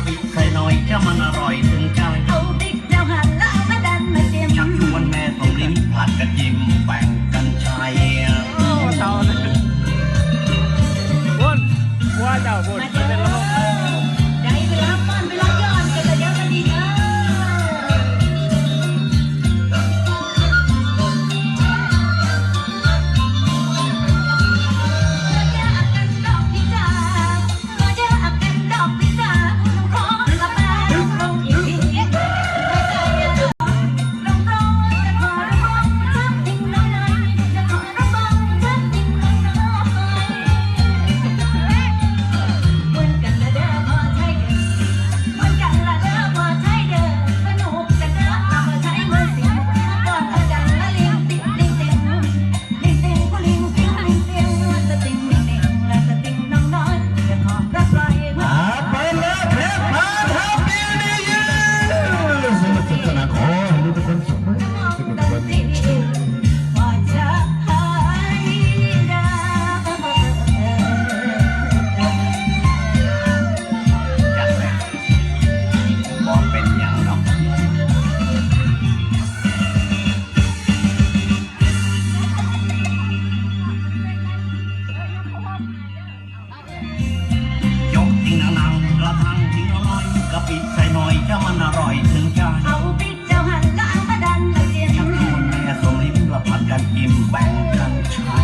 ปิใส่หน่อยจะมันอร่อยถึงใจเอาติ๊กเจ้าหันแล้วเอามาดันมาเจียมชักชวนแม่ส่งลิ้นผัดกันยิ้มแบ่งกันใช้เต่าเลยวนว่าเจ้าวนเป็นระบบใจไปรับป้อนไปรับย้อนกันเลยเดี๋ยวกันดีเนอะปิใส่หน่อยจะมันอร่อยถึงใจเอาติ๊กเจ้าหันแล้วเอามาดันมาเจียมชักชวนแม่ส่งลิ้นละผัดกันยิ้มแบ่งกันใช้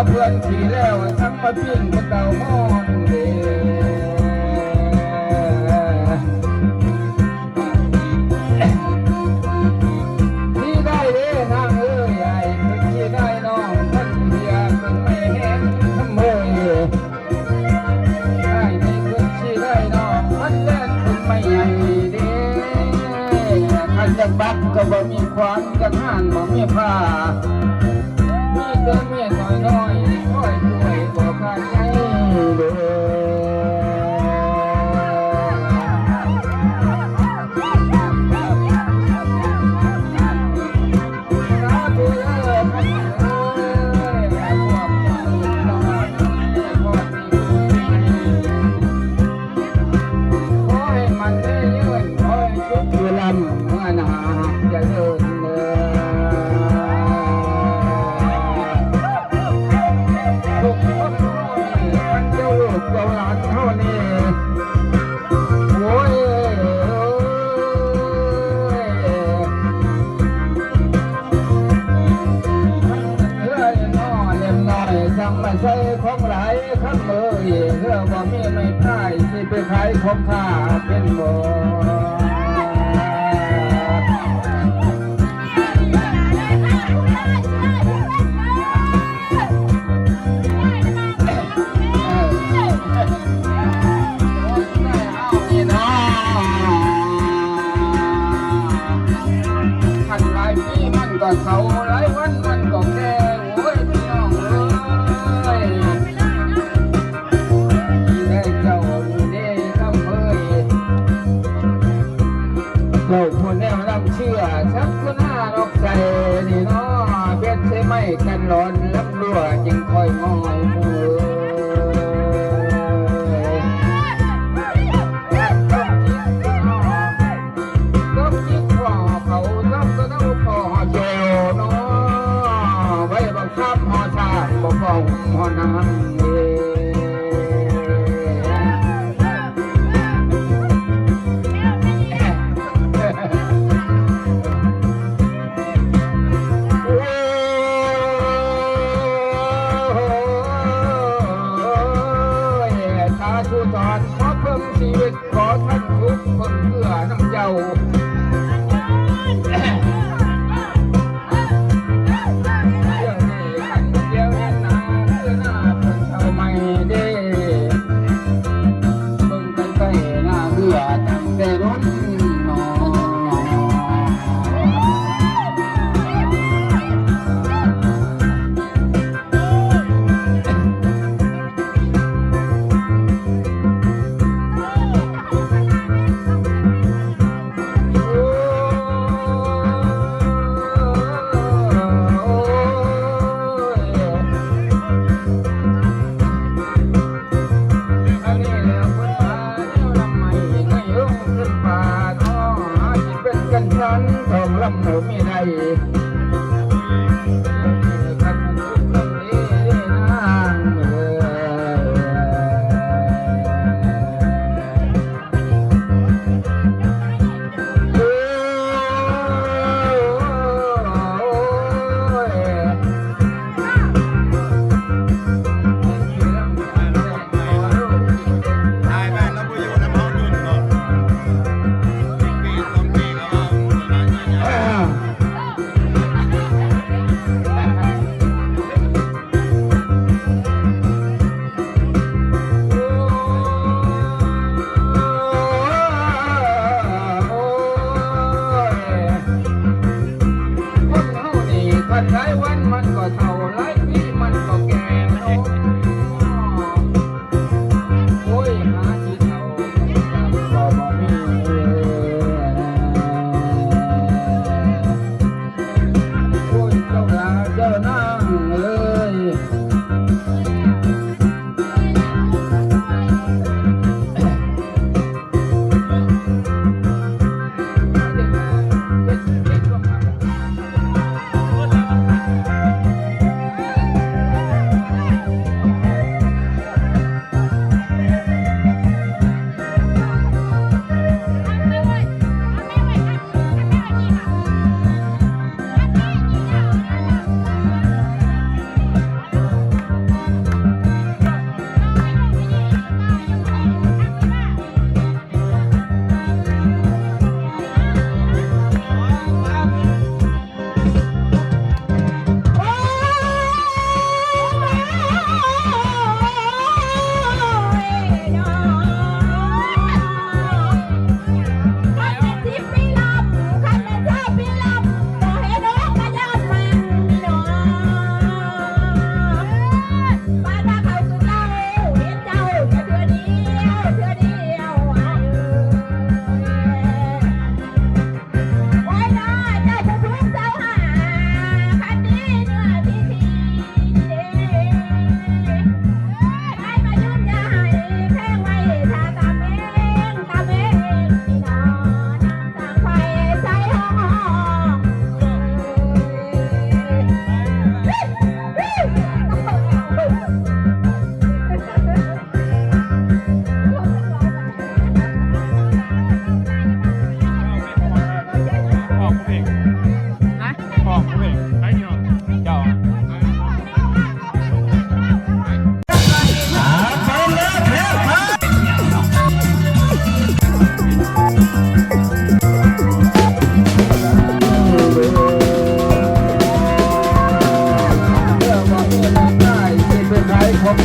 เพื่อนขี่แล้วทั้งมาปิ้งกับเต่ามอนเด้ที่ได้เด้นางเอ้ยใหญ่คือที่ได้น้องท่านเดียเป็นไม่เห็นทำเมื่อยได้ที่คือที่ได้น้องท่านเล่นเป็นไม่ใหญ่เด้ท่านจะบักก็บ่มีขวานจะห่านบ่มีผ้ามีแต่เมียน้อยๆคอยช่วยบอกกันให้เด้อ อนเมื่อเพื่อบ่มีไม่พ่ายที่ไปขายของข้าเป็นบ่ก็เขาหลายวันมันก็แก่โอ้ยพี่น้องเอ้ยที่ได้เจ้าได้คำเอ้ยเจ้าคนแนวลำเชื่อชักคุณหน้านอกใจนี่เนาะเบ็ดใช่ไหมกันร้อนลำรั่วจึงคอยมอยมือหอน้ำเตาชูตอนขอเพิ่มชีวิตขอท่านทุกคนเพื่อน้ำเจ้า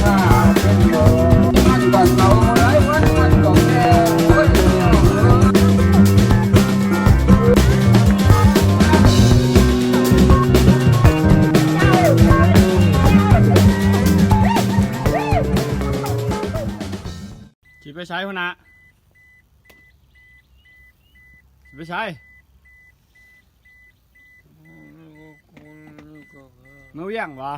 ผ้าเป็นโบมันก็เก่าหลายวันมันก็แก่โอ้ยน้องเอ้ย ขี่ไปใช้หัวหน้าขี่ไปใช้เมื่อเวียงวะ